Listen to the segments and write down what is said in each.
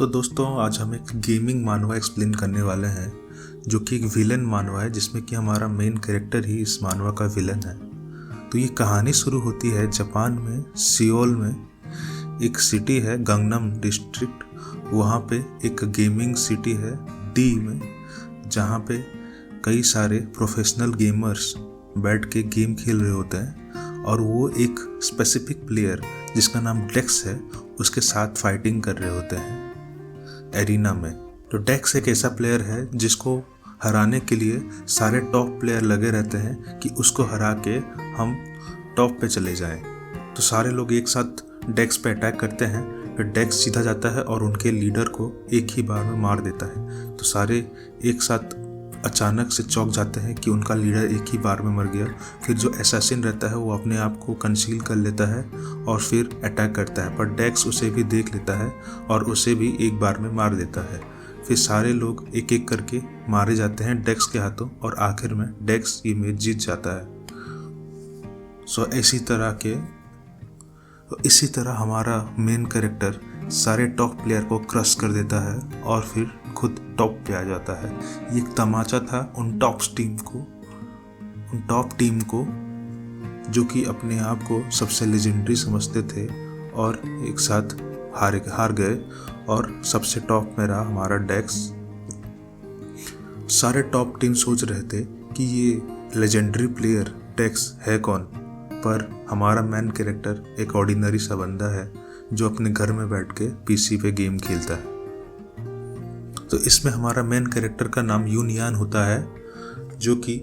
तो दोस्तों आज हम एक गेमिंग मानवा एक्सप्लेन करने वाले हैं जो कि एक विलन मानवा है, जिसमें कि हमारा मेन कैरेक्टर ही इस मानवा का विलन है। तो ये कहानी शुरू होती है जापान में सियोल में। एक सिटी है गंगनम डिस्ट्रिक्ट, वहाँ पे एक गेमिंग सिटी है डी में, जहाँ पे कई सारे प्रोफेशनल गेमर्स बैठ के गेम खेल रहे होते हैं और वो एक स्पेसिफिक प्लेयर जिसका नाम डेक्स है उसके साथ फाइटिंग कर रहे होते हैं एरिना में। तो डेक्स एक ऐसा प्लेयर है जिसको हराने के लिए सारे टॉप प्लेयर लगे रहते हैं कि उसको हरा के हम टॉप पे चले जाएं। तो सारे लोग एक साथ डेक्स पे अटैक करते हैं, फिर डेक्स सीधा जाता है और उनके लीडर को एक ही बार में मार देता है। तो सारे एक साथ अचानक से चौंक जाते हैं कि उनका लीडर एक ही बार में मर गया। फिर जो असैसिन रहता है वो अपने आप को कंसील कर लेता है और फिर अटैक करता है, पर डेक्स उसे भी देख लेता है और उसे भी एक बार में मार देता है। फिर सारे लोग एक एक करके मारे जाते हैं डेक्स के हाथों और आखिर में डेक्स ये मैच जीत जाता है। इसी तरह हमारा मेन कैरेक्टर सारे टॉप प्लेयर को क्रश कर देता है और फिर खुद टॉप पे आ जाता है। ये एक तमाचा था उन टॉप टीम को जो कि अपने आप को सबसे लेजेंडरी समझते थे और एक साथ हार गए और सबसे टॉप में रहा हमारा डेक्स। सारे टॉप टीम सोच रहे थे कि ये लेजेंडरी प्लेयर डेक्स है कौन, पर हमारा मेन कैरेक्टर एक ऑर्डिनरी सा बंदा है जो अपने घर में बैठ के पीसी पे गेम खेलता है। तो इसमें हमारा मेन कैरेक्टर का नाम यूनियान होता है जो कि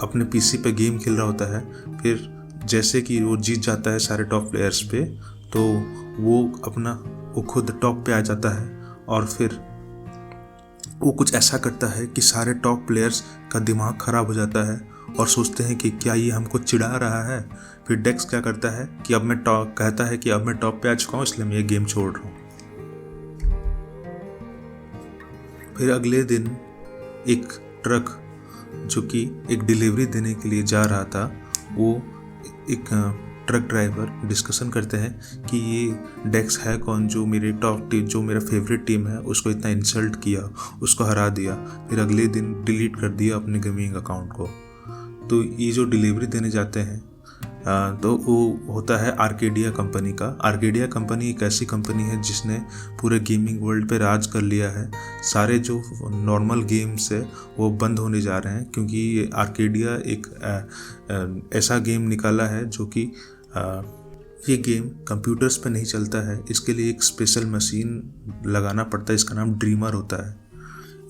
अपने पीसी पे गेम खेल रहा होता है। फिर जैसे कि वो जीत जाता है सारे टॉप प्लेयर्स पे, तो वो खुद टॉप पे आ जाता है और फिर वो कुछ ऐसा करता है कि सारे टॉप प्लेयर्स का दिमाग खराब हो जाता है और सोचते हैं कि क्या ये हमको चिढ़ा रहा है। फिर डेक्स क्या करता है कि अब मैं टॉप पे आ चुका हूँ, इसलिए मैं ये गेम छोड़ रहा हूँ। फिर अगले दिन एक ट्रक जो कि एक डिलीवरी देने के लिए जा रहा था, वो एक ट्रक ड्राइवर डिस्कशन करते हैं कि ये डेक्स है कौन जो मेरा फेवरेट टीम है उसको इतना इंसल्ट किया, उसको हरा दिया, फिर अगले दिन डिलीट कर दिया अपने गेमिंग अकाउंट को। तो ये जो डिलीवरी देने जाते हैं तो वो होता है आर्केडिया कंपनी का। आर्केडिया कंपनी एक ऐसी कंपनी है जिसने पूरे गेमिंग वर्ल्ड पे राज कर लिया है। सारे जो नॉर्मल गेम्स है वो बंद होने जा रहे हैं क्योंकि ये आर्केडिया एक ऐसा गेम निकाला है जो कि ये गेम कंप्यूटर्स पे नहीं चलता है। इसके लिए एक स्पेशल मशीन लगाना पड़ता है, इसका नाम ड्रीमर होता है।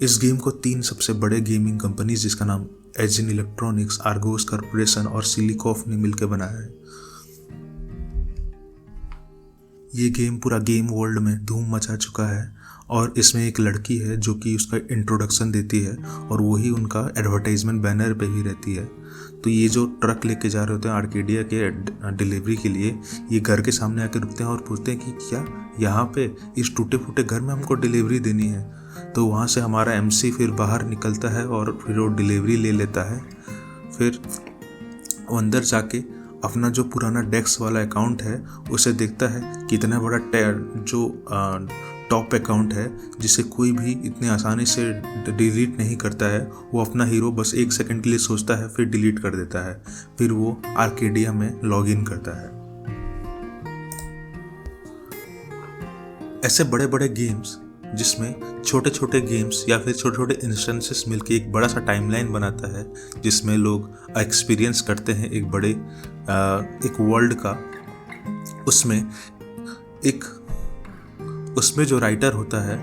इस गेम को 3 सबसे बड़े गेमिंग कंपनीज जिसका नाम एजिन इलेक्ट्रॉनिक्स, आर्गोस कॉर्पोरेशन और सिलिकॉफ ने मिलकर बनाया है। ये गेम पूरा गेम वर्ल्ड में धूम मचा चुका है और इसमें एक लड़की है जो कि उसका इंट्रोडक्शन देती है और वही उनका एडवर्टाइजमेंट बैनर पे भी रहती है। तो ये जो ट्रक लेके जा रहे होते हैं आर्केडिया के डिलीवरी के लिए, ये घर के सामने आकर रुकते हैं और पूछते हैं कि क्या यहाँ पे इस टूटे फूटे घर में हमको डिलीवरी देनी है। तो वहाँ से हमारा एमसी फिर बाहर निकलता है और फिर वो डिलीवरी ले लेता है। फिर वो अंदर जाके अपना जो पुराना डेक्स वाला अकाउंट है उसे देखता है कि इतना बड़ा जो टॉप अकाउंट है जिसे कोई भी इतने आसानी से डिलीट नहीं करता है। वो अपना हीरो बस 1 सेकंड के लिए सोचता है फिर डिलीट कर देता है। फिर वो आर्केडिया में लॉग इन करता है। ऐसे बड़े बड़े गेम्स जिसमें छोटे छोटे गेम्स या फिर छोटे छोटे इंस्टेंसेस मिलके एक बड़ा सा टाइमलाइन बनाता है जिसमें लोग एक्सपीरियंस करते हैं एक वर्ल्ड का। उसमें जो राइटर होता है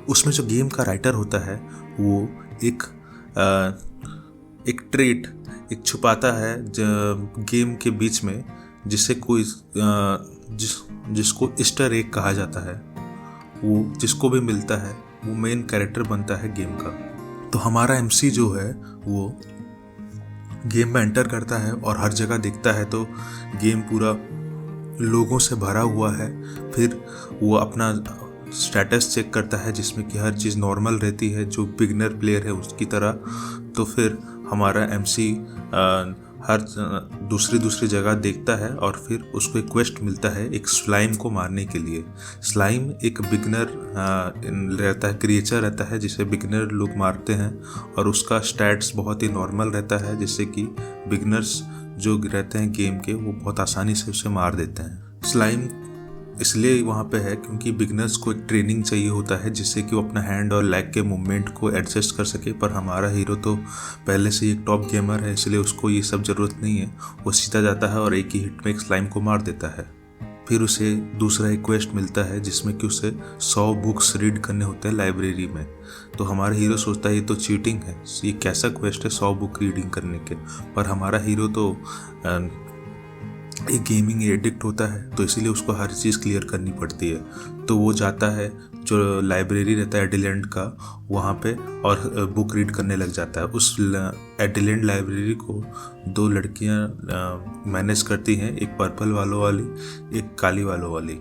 उसमें जो गेम का राइटर होता है वो एक ट्रेट छुपाता है गेम के बीच में जिसको ईस्टर एग कहा जाता है। वो जिसको भी मिलता है वो मेन कैरेक्टर बनता है गेम का। तो हमारा एमसी जो है वो गेम में एंटर करता है और हर जगह देखता है तो गेम पूरा लोगों से भरा हुआ है। फिर वो अपना स्टेटस चेक करता है जिसमें कि हर चीज़ नॉर्मल रहती है जो बिगनर प्लेयर है उसकी तरह। तो फिर हमारा एमसी हर दूसरी जगह देखता है और फिर उसको एक क्वेस्ट मिलता है एक स्लाइम को मारने के लिए। स्लाइम एक बिगनर रहता है, क्रिएचर रहता है जिसे बिगनर लोग मारते हैं और उसका स्टैट्स बहुत ही नॉर्मल रहता है, जिससे कि बिगनर्स जो रहते हैं गेम के वो बहुत आसानी से उसे मार देते हैं। स्लाइम इसलिए वहाँ पे है क्योंकि बिगनर्स को एक ट्रेनिंग चाहिए होता है जिससे कि वो अपना हैंड और लेग के मूवमेंट को एडजस्ट कर सके, पर हमारा हीरो तो पहले से ही एक टॉप गेमर है, इसलिए उसको ये सब ज़रूरत नहीं है। वो सीधा जाता है और एक ही हिट में एक स्लाइम को मार देता है। फिर उसे दूसरा एक क्वेस्ट मिलता है जिसमें कि उसे 100 बुक्स रीड करने होते हैं लाइब्रेरी में। तो हमारा हीरो सोचता है ये तो चीटिंग है, ये कैसा क्वेस्ट है 100 बुक रीडिंग करने के। पर हमारा हीरो तो एक गेमिंग एडिक्ट होता है, तो इसीलिए उसको हर चीज़ क्लियर करनी पड़ती है। तो वो जाता है जो लाइब्रेरी रहता है एडिलैंड का, वहाँ पे और बुक रीड करने लग जाता है। उस एडिलैंड लाइब्रेरी को 2 लड़कियाँ मैनेज करती हैं, एक पर्पल वालों वाली, एक काली वालों वाली।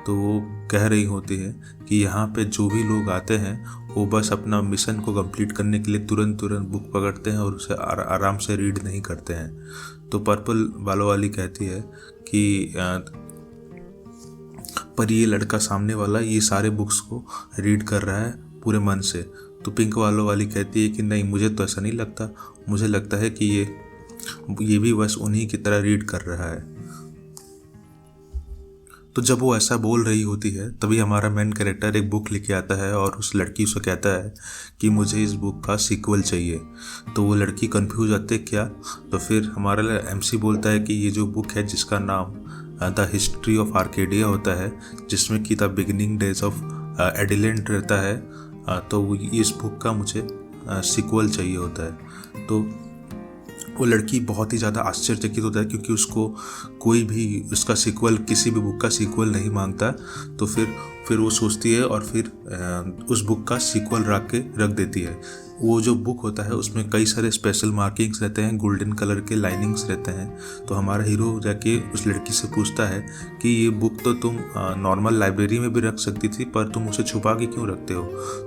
तो वो कह रही होती है कि यहाँ पे जो भी लोग आते हैं वो बस अपना मिशन को कंप्लीट करने के लिए तुरंत बुक पकड़ते हैं और उसे आराम से रीड नहीं करते हैं। तो पर्पल वालों वाली कहती है कि पर ये लड़का सामने वाला ये सारे बुक्स को रीड कर रहा है पूरे मन से। तो पिंक वालों वाली कहती है कि नहीं, मुझे तो ऐसा नहीं लगता, मुझे लगता है कि ये भी बस उन्हीं की तरह रीड कर रहा है। तो जब वो ऐसा बोल रही होती है तभी हमारा मेन कैरेक्टर एक बुक लेके आता है और उस लड़की से कहता है कि मुझे इस बुक का सीक्वल चाहिए। तो वो लड़की कंफ्यूज आती है क्या। तो फिर हमारा एमसी बोलता है कि ये जो बुक है जिसका नाम द हिस्ट्री ऑफ आर्केडिया होता है, जिसमें कि द बिगिनिंग डेज ऑफ एडिलैंड रहता है, तो इस बुक का मुझे सीक्वल चाहिए होता है। तो वो लड़की बहुत ही ज़्यादा आश्चर्यचकित होता है क्योंकि उसको कोई भी उसका सीक्वल, किसी भी बुक का सीक्वल नहीं मांगता। तो फिर वो सोचती है और फिर उस बुक का सीक्वल रख देती है। वो जो बुक होता है उसमें कई सारे स्पेशल मार्किंग्स रहते हैं, गोल्डन कलर के लाइनिंग्स रहते हैं। तो हमारा हीरो जाके उस लड़की से पूछता है कि ये बुक तो तुम नॉर्मल लाइब्रेरी में भी रख सकती थी, पर तुम उसे छुपा के क्यों रखते हो।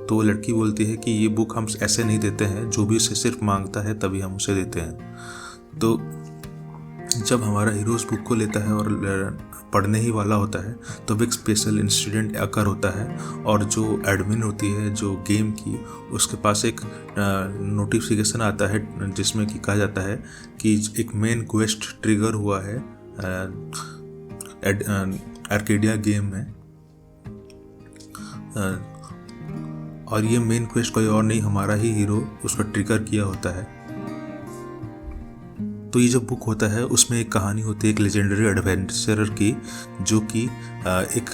तो वो लड़की बोलती है कि ये बुक हम ऐसे नहीं देते हैं, जो भी उसे सिर्फ मांगता है तभी हम उसे देते हैं। तो जब हमारा हीरो उस बुक को लेता है और पढ़ने ही वाला होता है तो एक स्पेशल इंसिडेंट अकर होता है और जो एडमिन होती है जो गेम की, उसके पास एक नोटिफिकेशन आता है जिसमें कि कहा जाता है कि एक मेन क्वेस्ट ट्रिगर हुआ है आर्केडिया गेम में। और ये मेन क्वेस्ट कोई और नहीं, हमारा ही हीरो उसका ट्रिगर किया होता है। तो ये जो बुक होता है उसमें एक कहानी होती है एक लेजेंडरी एडवेंचरर की, जो कि एक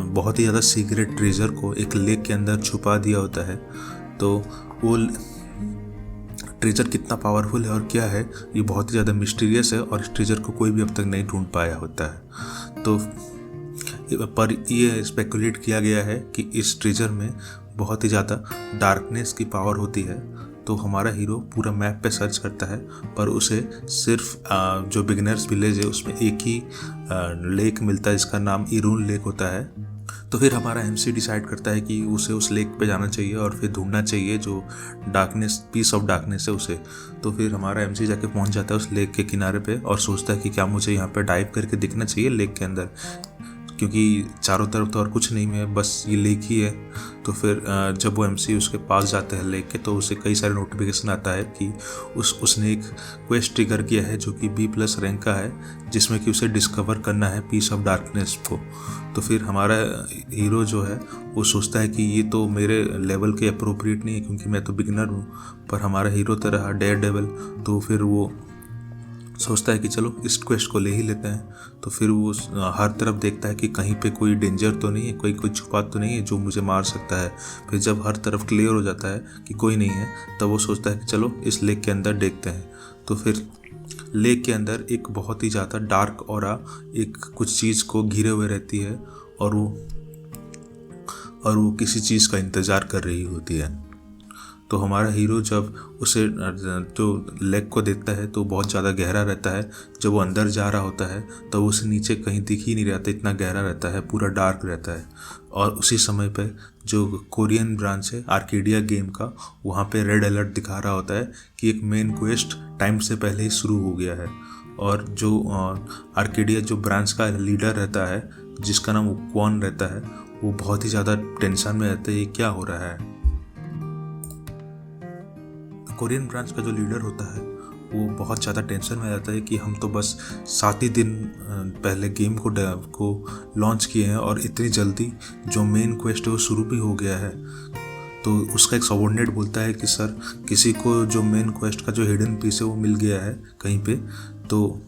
बहुत ही ज़्यादा सीक्रेट ट्रेजर को एक लेक के अंदर छुपा दिया होता है। तो वो ट्रेजर कितना पावरफुल है और क्या है ये बहुत ही ज़्यादा मिस्टीरियस है और इस ट्रेजर को कोई भी अब तक नहीं ढूंढ पाया होता है। तो पर ये स्पेकुलेट किया गया है कि इस ट्रेजर में बहुत ही ज़्यादा डार्कनेस की पावर होती है। तो हमारा हीरो पूरा मैप पे सर्च करता है, पर उसे सिर्फ जो बिगिनर्स विलेज है उसमें एक ही लेक मिलता है जिसका नाम इरून लेक होता है। तो फिर हमारा एमसी डिसाइड करता है कि उसे उस लेक पे जाना चाहिए और फिर ढूंढना चाहिए जो डार्कनेस, पीस ऑफ डार्कनेस है उसे। तो फिर हमारा एमसी जाके पहुंच जाता है उस लेक के किनारे पे और सोचता है कि क्या मुझे यहाँ पे डाइव करके दिखना चाहिए लेक के अंदर, क्योंकि चारों तरफ तो और कुछ नहीं है, बस ये लेक ही है। तो फिर जब वो एमसी उसके पास जाते हैं लेक के, तो उसे कई सारे नोटिफिकेशन आता है कि उसने एक क्वेस्ट ट्रिगर किया है जो कि B+ रैंक का है, जिसमें कि उसे डिस्कवर करना है पीस ऑफ डार्कनेस को। तो फिर हमारा हीरो जो है वो सोचता है कि ये तो मेरे लेवल के अप्रोप्रिएट नहीं है क्योंकि मैं तो बिगिनर हूँ, पर हमारा हीरो तो रहा डेयर डेविल। तो फिर वो सोचता है कि चलो इस क्वेस्ट को ले ही लेते हैं। तो फिर वो हर तरफ देखता है कि कहीं पे कोई डेंजर तो नहीं है, कोई छुपा तो नहीं है जो मुझे मार सकता है। फिर जब हर तरफ क्लियर हो जाता है कि कोई नहीं है, तब वो सोचता है कि चलो इस लेक के अंदर देखते हैं। तो फिर लेक के अंदर एक बहुत ही ज़्यादा डार्क ऑरा एक कुछ चीज़ को घिरे हुए रहती है और वो किसी चीज़ का इंतज़ार कर रही होती है। तो हमारा हीरो जब उसे जो लेग को देखता है तो बहुत ज़्यादा गहरा रहता है। जब वो अंदर जा रहा होता है तो उसे नीचे कहीं दिख ही नहीं रहता, इतना गहरा रहता है, पूरा डार्क रहता है। और उसी समय पे जो कोरियन ब्रांच है आर्केडिया गेम का, वहाँ पे रेड अलर्ट दिखा रहा होता है कि एक मेन क्वेस्ट टाइम से पहले ही शुरू हो गया है। और जो आर्केडिया जो ब्रांच का लीडर रहता है, जिसका नाम क्वान रहता है, वो बहुत ही ज़्यादा टेंशन में रहता है ये क्या हो रहा है। कोरियन ब्रांच का जो लीडर होता है वो बहुत ज़्यादा टेंशन में रहता है कि हम तो बस 7 ही दिन पहले गेम को लॉन्च किए हैं और इतनी जल्दी जो मेन क्वेस्ट है वो शुरू भी हो गया है। तो उसका एक सबऑर्डिनेट बोलता है कि सर, किसी को जो मेन क्वेस्ट का जो हिडन पीस है वो मिल गया है कहीं पे। तो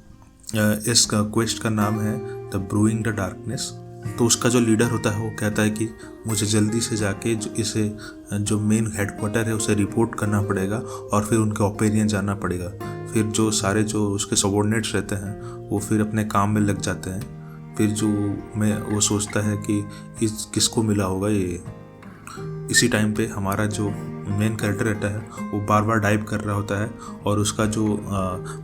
इस क्वेस्ट का नाम है द ब्रूइंग द डार्कनेस। तो उसका जो लीडर होता है वो कहता है कि मुझे जल्दी से जाके जो मेन हेडक्वार्टर है उसे रिपोर्ट करना पड़ेगा और फिर उनके ओपिनियन जानना पड़ेगा। फिर जो सारे जो उसके सबऑर्डिनेट्स रहते हैं वो फिर अपने काम में लग जाते हैं। फिर वो सोचता है कि किसको मिला होगा ये। इसी टाइम पे हमारा जो मेन कैरेक्टर रहता है वो बार बार डाइव कर रहा होता है और उसका जो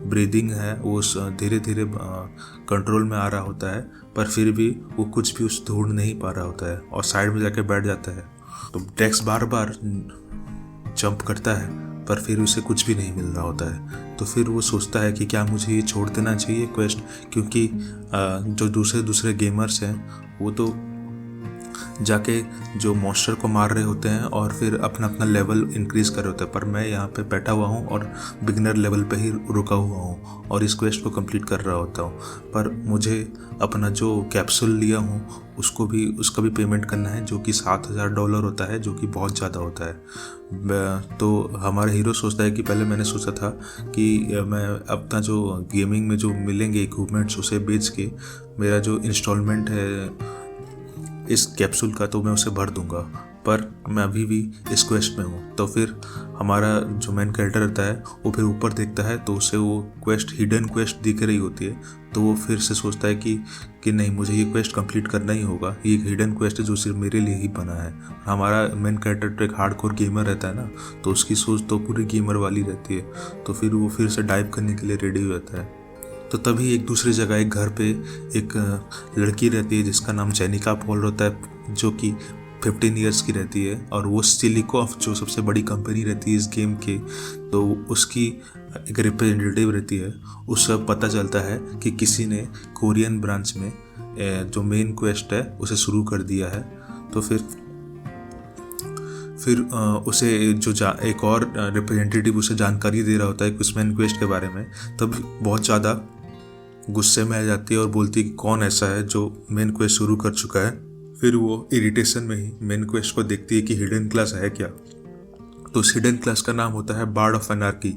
ब्रीदिंग है वो धीरे धीरे कंट्रोल में आ रहा होता है, पर फिर भी वो कुछ भी उस ढूंढ नहीं पा रहा होता है और साइड में जाके बैठ जाता है। तो डेक्स बार बार जंप करता है पर फिर उसे कुछ भी नहीं मिल रहा होता है। तो फिर वो सोचता है कि क्या मुझे ये छोड़ देना चाहिए क्वेस्ट, क्योंकि जो दूसरे गेमर्स हैं वो तो जाके जो मॉन्स्टर को मार रहे होते हैं और फिर अपना अपना लेवल इंक्रीज कर रहे होते हैं, पर मैं यहाँ पे बैठा हुआ हूँ और बिगिनर लेवल पे ही रुका हुआ हूँ और इस क्वेस्ट को कंप्लीट कर रहा होता हूँ। पर मुझे अपना जो कैप्सूल लिया हूँ उसका भी पेमेंट करना है, जो कि $7,000 होता है, जो कि बहुत ज़्यादा होता है। तो हमारा हीरो सोचता है कि पहले मैंने सोचा था कि मैं अपना जो गेमिंग में जो मिलेंगे इक्विपमेंट्स उसे बेच के मेरा जो इंस्टॉलमेंट है इस कैप्सूल का तो मैं उसे भर दूंगा, पर मैं अभी भी इस क्वेस्ट में हूँ। तो फिर हमारा जो मेन कैरेक्टर रहता है वो फिर ऊपर देखता है तो उसे वो क्वेस्ट हिडन क्वेस्ट दिख रही होती है। तो वो फिर से सोचता है कि नहीं, मुझे ये क्वेस्ट कंप्लीट करना ही होगा, ये एक हिडन क्वेस्ट है जो सिर्फ मेरे लिए ही बना है। हमारा मेन कैरेक्टर तो एक हार्डकोर गेमर रहता है ना, तो उसकी सोच तो पूरी गेमर वाली रहती है। तो फिर वो फिर से डाइव करने के लिए रेडी हो जाता है। तो तभी एक दूसरी जगह एक घर पे एक लड़की रहती है जिसका नाम जेनिका पॉल होता है, जो कि 15 इयर्स की रहती है और वो सिलिकॉफ जो सबसे बड़ी कंपनी रहती है इस गेम के, तो उसकी एक रिप्रेजेंटेटिव रहती है। उससे पता चलता है कि किसी ने कोरियन ब्रांच में जो मेन क्वेस्ट है उसे शुरू कर दिया है। तो फिर उसे एक और रिप्रेजेंटेटिव उसे जानकारी दे रहा होता है उस मेन क्वेस्ट के बारे में। तब बहुत ज़्यादा गुस्से में आ जाती है और बोलती है कि कौन ऐसा है जो मेन क्वेस्ट शुरू कर चुका है। फिर वो इरिटेशन में ही मेन क्वेस्ट को देखती है कि हिडन क्लास है क्या। तो उस हिडन क्लास का नाम होता है बार्ड ऑफ एनार्की,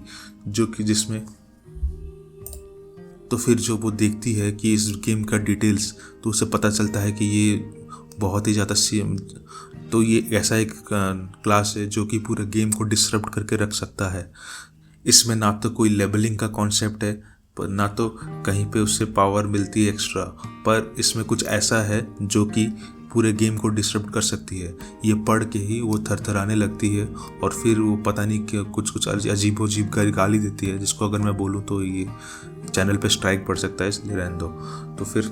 जो कि जिसमें तो फिर जो वो देखती है कि इस गेम का डिटेल्स, तो उसे पता चलता है कि ये बहुत ही ज़्यादा तो ये ऐसा एक क्लास है जो कि पूरे गेम को डिसरप्ट करके रख सकता है। इसमें ना तो कोई लेबलिंग का कॉन्सेप्ट है, पर ना तो कहीं पे उससे पावर मिलती है एक्स्ट्रा, पर इसमें कुछ ऐसा है जो कि पूरे गेम को डिसरप्ट कर सकती है। ये पढ़ के ही वो थरथराने लगती है और फिर वो पता नहीं कि कुछ अजीब गाली देती है, जिसको अगर मैं बोलूँ तो ये चैनल पे स्ट्राइक पड़ सकता है, इसलिए रहने दो। तो फिर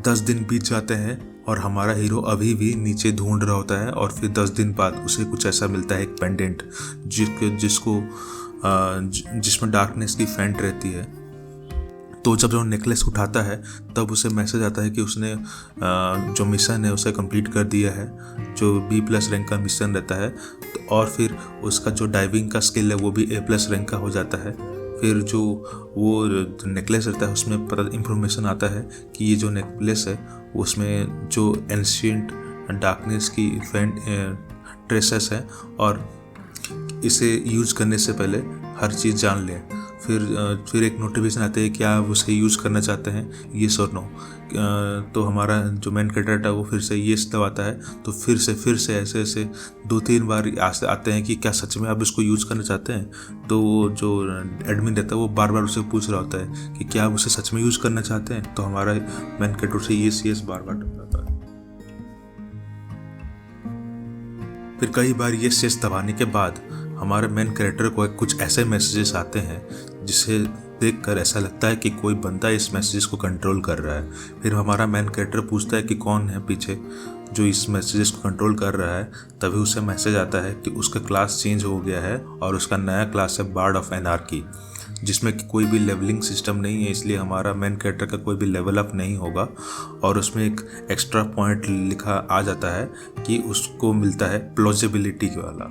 10 दिन बीत जाते हैं और हमारा हीरो अभी भी नीचे ढूंढ रहा होता है और फिर 10 दिन बाद उसे कुछ ऐसा मिलता है, एक पेंडेंट जिसमें डार्कनेस की फेंट रहती है। तो जब वो नेकलेस उठाता है तब उसे मैसेज आता है कि उसने जो मिशन है उसे कंप्लीट कर दिया है, जो B+ रैंक का मिशन रहता है। और फिर उसका जो डाइविंग का स्किल है वो भी A+ रैंक का हो जाता है। फिर जो वो नेकलेस रहता है उसमें पता इंफॉर्मेशन आता है कि ये जो नेकलेस है उसमें जो एंशिएंट डार्कनेस की ट्रेसेस है और इसे यूज करने से पहले हर चीज़ जान लें। फिर एक नोटिफिकेशन आते हैं कि आप उसे यूज़ करना चाहते हैं, येस और नो। तो हमारा जो मेन कैरेक्टर है वो फिर से येस दबाता है। तो फिर से ऐसे 2-3 बार आते हैं कि क्या सच में आप इसको यूज़ करना चाहते हैं। तो वो जो एडमिन रहता है वो बार बार उसे पूछ रहा होता है कि क्या आप उसे सच में यूज़ करना चाहते हैं। तो हमारा मेन कैरेक्टर से येस बार बार टकराता है। फिर कई बार ये स्विच दबाने के बाद हमारे मेन कैरेक्टर को कुछ ऐसे मैसेजेस आते हैं जिसे देखकर ऐसा लगता है कि कोई बंदा इस मैसेजेस को कंट्रोल कर रहा है। फिर हमारा मेन कैरेक्टर पूछता है कि कौन है पीछे जो इस मैसेजेस को कंट्रोल कर रहा है। तभी उसे मैसेज आता है कि उसका क्लास चेंज हो गया है और उसका नया क्लास है बार्ड ऑफ एनार्की, जिसमें कि कोई भी लेवलिंग सिस्टम नहीं है, इसलिए हमारा मेन कैरेक्टर का कोई भी लेवल अप नहीं होगा। और उसमें एक एक्स्ट्रा पॉइंट लिखा आ जाता है कि उसको मिलता है प्लॉजिबिलिटी वाला,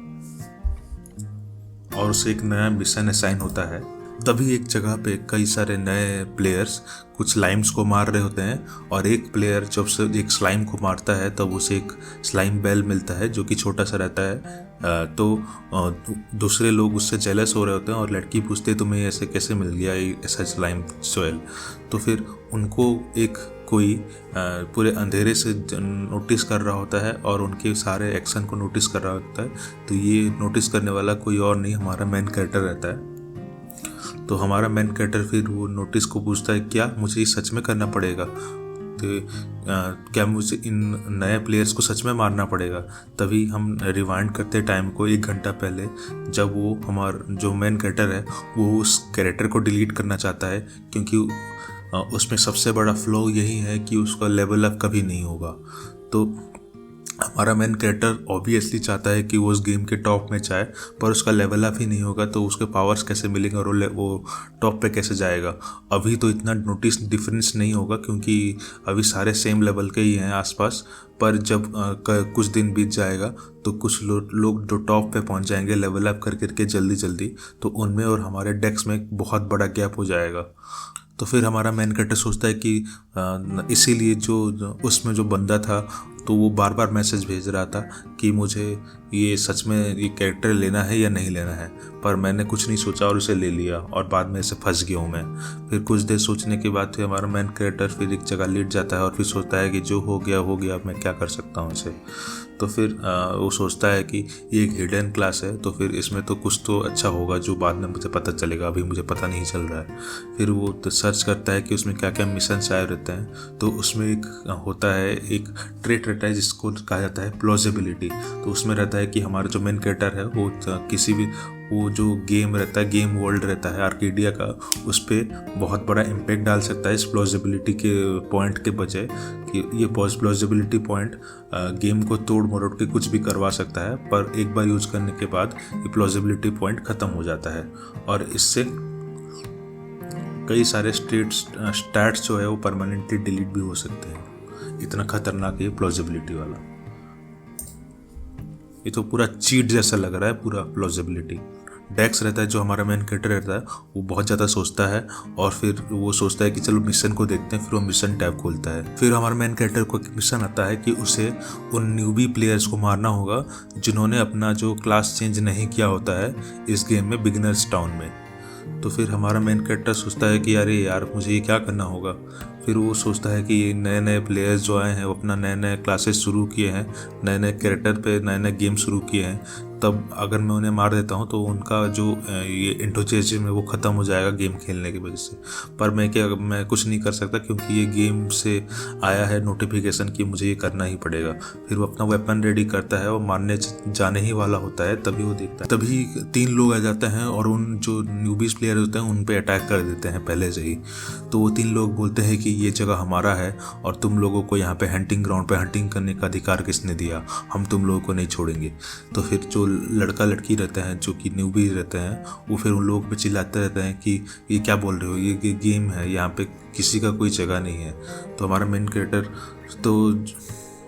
और उसे एक नया मिशन असाइन होता है। तभी एक जगह पे कई सारे नए प्लेयर्स कुछ स्लाइम्स को मार रहे होते हैं, और एक प्लेयर जब से एक स्लाइम को मारता है तब उसे एक स्लाइम बेल मिलता है जो कि छोटा सा रहता है। तो दूसरे लोग उससे जेलस हो रहे होते हैं और लड़की पूछते तुम्हें ऐसे कैसे मिल गया ऐसा स्लाइम सोयल। तो फिर उनको एक कोई पूरे अंधेरे से नोटिस कर रहा होता है और उनके सारे एक्शन को नोटिस कर रहा होता है। तो ये नोटिस करने वाला कोई और नहीं, हमारा मेन कैरेक्टर रहता है। तो हमारा मेन कैरेक्टर फिर वो नोटिस को पूछता है क्या मुझे ये सच में करना पड़ेगा, तो क्या मुझे इन नए प्लेयर्स को सच में मारना पड़ेगा। तभी हम रिवाइंड करते टाइम को 1 घंटा पहले, जब वो हमारा जो मेन कैरेक्टर है वो उस कैरेक्टर को डिलीट करना चाहता है, क्योंकि उसमें सबसे बड़ा फ्लॉ यही है कि उसका लेवल अप कभी नहीं होगा। तो हमारा मेन कैरेक्टर ऑब्वियसली चाहता है कि वो उस गेम के टॉप में जाए, पर उसका लेवल अप ही नहीं होगा तो उसके पावर्स कैसे मिलेंगे और वो टॉप पे कैसे जाएगा। अभी तो इतना नोटिस डिफरेंस नहीं होगा क्योंकि अभी सारे सेम लेवल के ही हैं आसपास, पर जब कुछ दिन बीत जाएगा तो कुछ लोग जो टॉप पे पहुंच जाएंगे लेवल अप कर करके जल्दी जल्दी, तो उनमें और हमारे डेक्स में बहुत बड़ा गैप हो जाएगा। तो फिर हमारा मेन कैरेक्टर सोचता है कि इसीलिए जो उसमें जो बंदा था तो वो बार बार मैसेज भेज रहा था कि मुझे ये सच में ये कैरेक्टर लेना है या नहीं लेना है, पर मैंने कुछ नहीं सोचा और उसे ले लिया और बाद में इसे फंस गया हूँ मैं। फिर कुछ देर सोचने के बाद फिर हमारा मेन कैरेक्टर फिर एक जगह लेट जाता है और फिर सोचता है कि जो हो गया अब मैं क्या कर सकता हूँ इसे। तो फिर वो सोचता है कि ये एक हिडन क्लास है तो फिर इसमें तो कुछ तो अच्छा होगा जो बाद में मुझे पता चलेगा, अभी मुझे पता नहीं चल रहा है। फिर वो तो सर्च करता है कि उसमें क्या क्या मिशन आए रहते हैं। तो उसमें एक होता है एक ट्रेट रहता है जिसको कहा जाता है प्लॉजिबिलिटी। तो उसमें रहता है कि हमारा जो मेन कैरेक्टर है वो किसी भी वो जो गेम रहता है, गेम वर्ल्ड रहता है आर्केडिया का, उस पर बहुत बड़ा इम्पैक्ट डाल सकता है इस प्लॉजिबिलिटी के पॉइंट के बजाय, कि ये प्लॉजिबिलिटी पॉइंट गेम को तोड़ मरोड़ के कुछ भी करवा सकता है, पर एक बार यूज करने के बाद ये प्लॉजिबिलिटी पॉइंट ख़त्म हो जाता है और इससे कई सारे स्टैट्स जो है वो परमानेंटली डिलीट भी हो सकते हैं। इतना खतरनाक है ये प्लॉजिबिलिटी वाला। ये तो पूरा चीट जैसा लग रहा है पूरा प्लॉजिबिलिटी। डेक्स रहता है जो हमारा मेन कैरेक्टर रहता है, वो बहुत ज़्यादा सोचता है और फिर वो सोचता है कि चलो मिशन को देखते हैं। फिर वो मिशन टैब खोलता है। फिर हमारे मेन कैरेक्टर को एक मिशन आता है कि उसे उन न्यूबी प्लेयर्स को मारना होगा जिन्होंने अपना जो क्लास चेंज नहीं किया होता है इस गेम में बिगिनर्स टाउन में। तो फिर हमारा मेन कैरेक्टर सोचता है कि अरे यार मुझे ये क्या करना होगा। फिर वो सोचता है कि नए नए प्लेयर्स जो आए हैं वो अपना नए नए क्लासेस शुरू किए हैं, नए नए कैरेक्टर पे नए नए गेम शुरू किए हैं, तब अगर मैं उन्हें मार देता हूँ तो उनका जो ये एंथुसियाज्म है वो ख़त्म हो जाएगा गेम खेलने की वजह से। पर मैं कुछ नहीं कर सकता क्योंकि ये गेम से आया है नोटिफिकेशन कि मुझे ये करना ही पड़ेगा। फिर वो अपना वेपन रेडी करता है और मारने जाने ही वाला होता है, तभी वो देखता है, तभी 3 लोग आ जाते हैं और उन जो न्यूबीज प्लेयर होते हैं उन पर अटैक कर देते हैं पहले से ही। तो वो 3 लोग बोलते हैं कि ये जगह हमारा है और तुम लोगों को यहाँ पे हंटिंग ग्राउंड पे हंटिंग करने का अधिकार किसने दिया, हम तुम लोगों को नहीं छोड़ेंगे। तो फिर जो लड़का लड़की रहते हैं जो कि न्यूबी रहते हैं वो फिर उन लोगों पे चिल्लाते रहते हैं कि ये क्या बोल रहे हो, ये गेम है, यहाँ पे किसी का कोई जगह नहीं है। तो हमारा मेन कैरेक्टर तो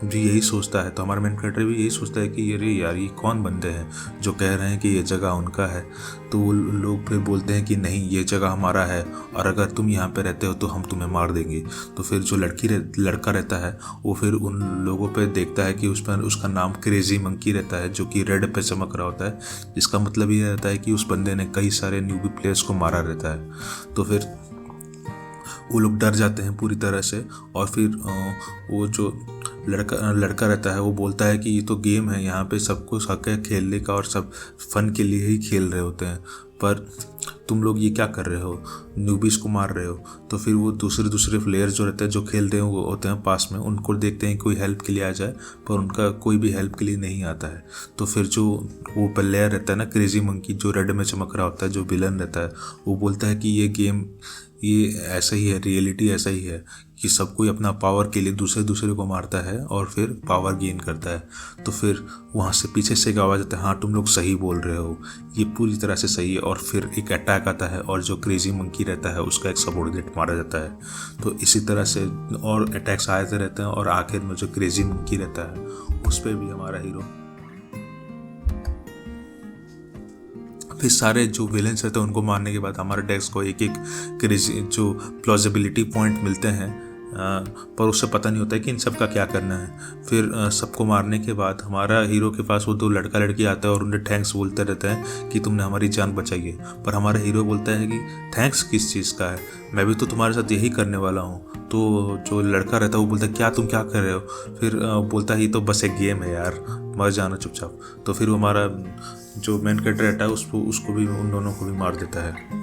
भी यही सोचता है, तो हमारा मेन कैरेक्टर भी यही सोचता है कि अरे यार ये कौन बंदे हैं जो कह रहे हैं कि ये जगह उनका है। तो वो लोग फिर बोलते हैं कि नहीं ये जगह हमारा है और अगर तुम यहाँ पे रहते हो तो हम तुम्हें मार देंगे। तो फिर जो लड़का रहता है वो फिर उन लोगों पे देखता है कि उस पर उसका नाम क्रेजी मंकी रहता है जो कि रेड पे चमक रहा होता है, जिसका मतलब ये रहता है कि उस बंदे ने कई सारे न्यूबी प्लेयर्स को मारा रहता है। तो फिर वो लोग डर जाते हैं पूरी तरह से और फिर वो जो लड़का रहता है वो बोलता है कि ये तो गेम है, यहाँ पे सबको हक है खेलने का और सब फन के लिए ही खेल रहे होते हैं, पर तुम लोग ये क्या कर रहे हो, न्यूबीज को मार रहे हो। तो फिर वो दूसरे प्लेयर जो रहते हैं, जो खेलते हैं वो होते हैं पास में, उनको देखते हैं कोई हेल्प के लिए आ जाए, पर उनका कोई भी हेल्प के लिए नहीं आता है। तो फिर जो वो प्लेयर रहता है ना, क्रेजी मंकी, जो रेड में चमक रहा होता है, जो विलन रहता है, वो बोलता है कि ये गेम ये ऐसा ही है, रियलिटी ऐसा ही है कि सब कोई अपना पावर के लिए दूसरे को मारता है और फिर पावर गेन करता है। तो फिर वहाँ से पीछे से एक आवाज़ आता है, हाँ तुम लोग सही बोल रहे हो, ये पूरी तरह से सही है। और फिर एक अटैक आता है और जो क्रेजी मंकी रहता है उसका एक सबऑर्डिनेट मारा जाता है। तो इसी तरह से और अटैक्स आते रहते हैं और आखिर में जो क्रेजी मंकी रहता है उस पर भी हमारा हीरो, फिर सारे जो विलेंस रहते हैं उनको मारने के बाद हमारे डेक्स को एक एक क्रेजी जो प्लॉजिबिलिटी पॉइंट मिलते हैं, पर उससे पता नहीं होता है कि इन सब का क्या करना है। फिर सबको मारने के बाद हमारा हीरो के पास वो दो लड़का लड़की आता है और उन्हें थैंक्स बोलते रहते हैं कि तुमने हमारी जान बचाई है। पर हमारा हीरो बोलता है कि थैंक्स किस चीज़ का है, मैं भी तो तुम्हारे साथ यही करने वाला हूँ। तो जो लड़का रहता है वो बोलता है क्या तुम क्या कर रहे हो। फिर बोलता है ये तो बस एक गेम है यार, मर जाना चुपचाप। तो फिर हमारा जो मेन कैरेक्टर रहता है उसको भी, उन दोनों को भी मार देता है।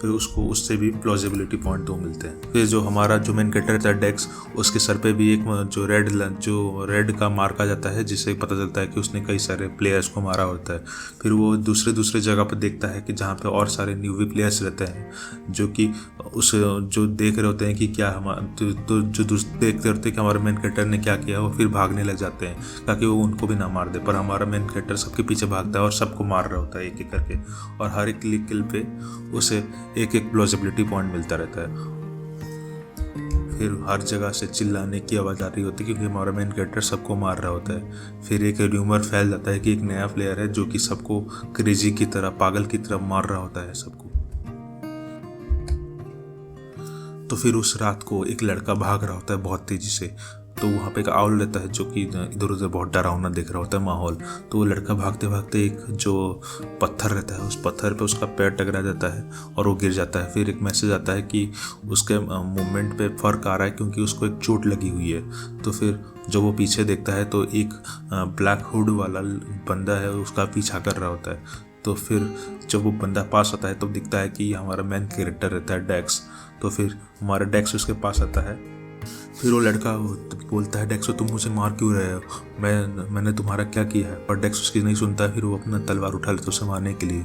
फिर उसको उससे भी प्लॉजिबिलिटी पॉइंट 2 मिलते हैं। फिर जो हमारा जो मेन कैरेक्टर रहता है डेक्स, उसके सर पे भी एक जो रेड का मार्क आ जाता है, जिससे पता चलता है कि उसने कई सारे प्लेयर्स को मारा होता है। फिर वो दूसरे जगह पर देखता है कि जहाँ पे और सारे न्यूवी प्लेयर्स रहते हैं जो कि उस जो देख रहे होते हैं कि क्या तो जो देखते होते हैं कि हमारे मेन कैरेक्टर ने क्या किया, वो फिर भागने लग जाते हैं ताकि वो उनको भी ना मार दे। पर हमारा मेन कैरेक्टर सबके पीछे भागता है और सबको मार रहा होता है एक एक करके, और हर एक किल पे उसे एक एक प्लॉजिबिलिटी पॉइंट मिलता रहता है। फिर हर जगह से चिल्लाने की आवाज़ आ रही होती है क्योंकि हमारा मेन कैरेक्टर सबको मार रहा होता है। फिर एक र्यूमर फैल जाता है कि एक नया प्लेयर है जो कि सबको क्रेजी की तरह, पागल की तरह मार रहा होता है सबको। तो फिर उस रात को एक लड़का भाग रहा होता है बहुत तेज़ी से। तो वहाँ पे एक आउल रहता है जो कि इधर उधर बहुत डरावना दिख रहा होता है माहौल। तो वो लड़का भागते भागते एक जो पत्थर रहता है उस पत्थर पे उसका पैर टकरा जाता है और वो गिर जाता है। फिर एक मैसेज आता है कि उसके मूवमेंट पे फ़र्क आ रहा है क्योंकि उसको एक चोट लगी हुई है। तो फिर जब वो पीछे देखता है तो एक ब्लैक हुड वाला बंदा है उसका पीछा कर रहा होता है। तो फिर जब वो बंदा पास आता है तो दिखता है कि हमारा मेन कैरेक्टर रहता है डेक्स। तो फिर हमारा डेक्स उसके पास आता है। फिर वो लड़का बोलता है डेक्स तुम मुझे मार क्यों रहे हो, मैंने तुम्हारा क्या किया है। पर डेक्स उसकी नहीं सुनता है। फिर वो अपना तलवार उठा लेता है उसे मारने के लिए।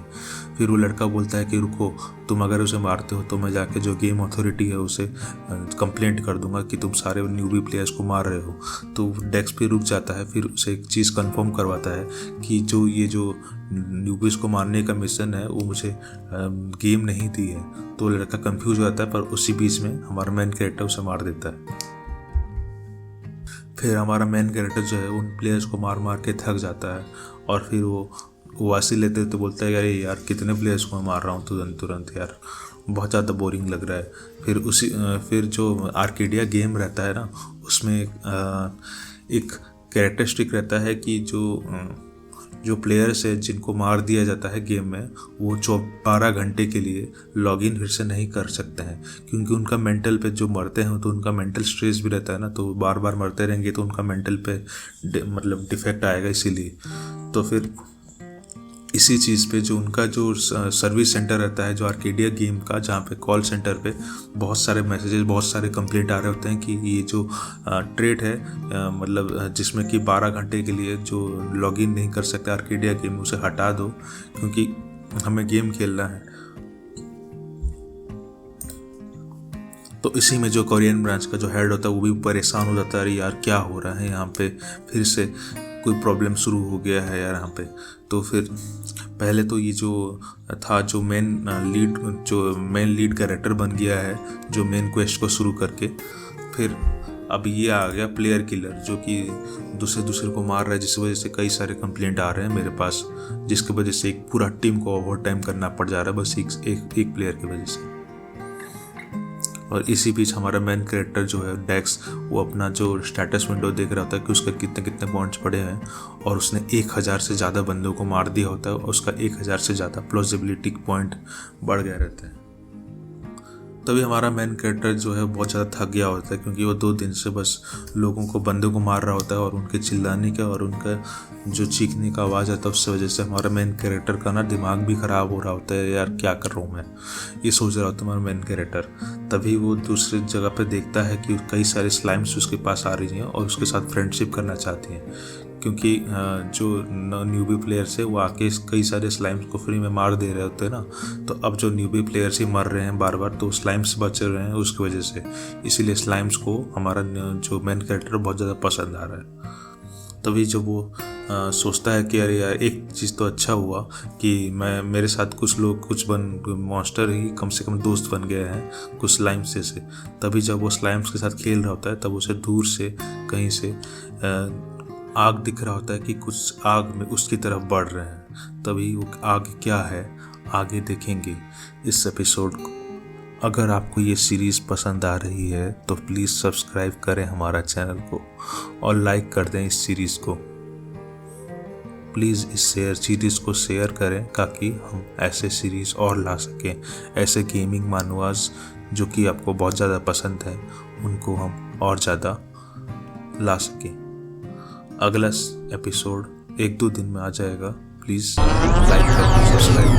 फिर वो लड़का बोलता है कि रुको, तुम अगर उसे मारते हो तो मैं जाके जो गेम अथॉरिटी है उसे कंप्लेंट कर दूंगा कि तुम सारे न्यूबी प्लेयर्स को मार रहे हो। तो डेक्स फिर रुक जाता है। फिर उसे एक चीज़ कंफर्म करवाता है कि ये जो न्यूबीज को मारने का मिशन है वो मुझे गेम नहीं दी है। तो लड़का कंफ्यूज हो जाता है, पर उसी बीच में हमारा मेन कैरेक्टर उसे मार देता है। फिर हमारा मेन कैरेक्टर जो है उन प्लेयर्स को मार मार के थक जाता है और फिर वो वासी लेते तो बोलता है अरे यार कितने प्लेयर्स को मैं मार रहा हूँ तुरंत यार, बहुत ज़्यादा बोरिंग लग रहा है। फिर जो आर्केडिया गेम रहता है ना उसमें एक कैरेक्टरिस्टिक रहता है कि जो प्लेयर्स है जिनको मार दिया जाता है गेम में, वो 12 घंटे के लिए लॉगिन फिर से नहीं कर सकते हैं क्योंकि उनका मेंटल पे जो मरते हैं तो उनका मेंटल स्ट्रेस भी रहता है ना, तो बार बार मरते रहेंगे तो उनका मेंटल पे मतलब डिफेक्ट आएगा। इसीलिए तो फिर इसी चीज़ पे जो उनका जो सर्विस सेंटर रहता है जो आर्केडिया गेम का, जहाँ पे कॉल सेंटर पे बहुत सारे मैसेजेस, बहुत सारे कंप्लेंट आ रहे होते हैं कि ये जो ट्रेड है मतलब जिसमें कि 12 घंटे के लिए जो लॉगिन नहीं कर सकते आर्केडिया गेम, उसे हटा दो क्योंकि हमें गेम खेलना है। तो इसी में जो कोरियन ब्रांच का जो हेड होता है वो भी परेशान हो जाता है, अरे यार क्या हो रहा है यहाँ पे, फिर से कोई प्रॉब्लम शुरू हो गया है यार यहाँ पे। तो फिर पहले तो ये जो था जो मेन लीड कैरेक्टर बन गया है जो मेन क्वेस्ट को शुरू करके, फिर अब ये आ गया प्लेयर किलर जो कि दूसरे को मार रहा है, जिस वजह से कई सारे कंप्लेंट आ रहे हैं मेरे पास, जिसकी वजह से एक पूरा टीम को ओवर टाइम करना पड़ जा रहा है बस एक प्लेयर की वजह से। और इसी बीच हमारा मेन कैरेक्टर जो है डेक्स, वो अपना जो स्टेटस विंडो देख रहा होता है कि उसका कितने कितने पॉइंट्स पड़े हैं और उसने 1000 से ज़्यादा बंदों को मार दिया होता है और उसका 1000 से ज़्यादा प्लॉजिबिलिटी पॉइंट बढ़ गया रहता है। तभी हमारा मेन कैरेक्टर जो है बहुत ज़्यादा थक गया होता है, क्योंकि वो 2 दिन से बस लोगों को, बंदे को मार रहा होता है, और उनके चिल्लाने का और उनका जो चीखने का आवाज़ आता है उससे वजह से हमारा मेन कैरेक्टर का ना दिमाग भी ख़राब हो रहा होता है। यार क्या कर रहा हूँ मैं, ये सोच रहा होता है हमारा मेन कैरेक्टर। तभी वो दूसरी जगह पे देखता है कि कई सारे स्लाइम्स उसके पास आ रही हैं और उसके साथ फ्रेंडशिप करना चाहती हैं, क्योंकि जो न्यूबी प्लेयर्स है वो आके कई सारे स्लाइम्स को फ्री में मार दे रहे होते हैं ना। तो अब जो न्यूबी प्लेयर्स ही मर रहे हैं बार बार, तो स्लाइम्स बच रहे हैं उसकी वजह से, इसीलिए स्लाइम्स को हमारा जो मेन कैरेक्टर बहुत ज़्यादा पसंद आ रहा है। तभी जब वो सोचता है कि अरे यार एक चीज़ तो अच्छा हुआ कि मेरे साथ कुछ लोग, कुछ मॉन्स्टर ही कम से कम दोस्त बन गए हैं कुछ स्लाइम्स से। तभी जब वो स्लाइम्स के साथ खेल रहा होता है तब उसे दूर से कहीं से आग दिख रहा होता है कि कुछ आग में उसकी तरफ बढ़ रहे हैं। तभी वो आग क्या है आगे देखेंगे इस एपिसोड को। अगर आपको ये सीरीज़ पसंद आ रही है तो प्लीज़ सब्सक्राइब करें हमारा चैनल को और लाइक कर दें इस सीरीज़ को। प्लीज़ इस सीरीज़ को शेयर करें ताकि हम ऐसे सीरीज़ और ला सकें, ऐसे गेमिंग मानवास जो कि आपको बहुत ज़्यादा पसंद है उनको हम और ज़्यादा ला सकें। अगला एपिसोड 1-2 दिन में आ जाएगा। प्लीज़ लाइक करें, सब्सक्राइब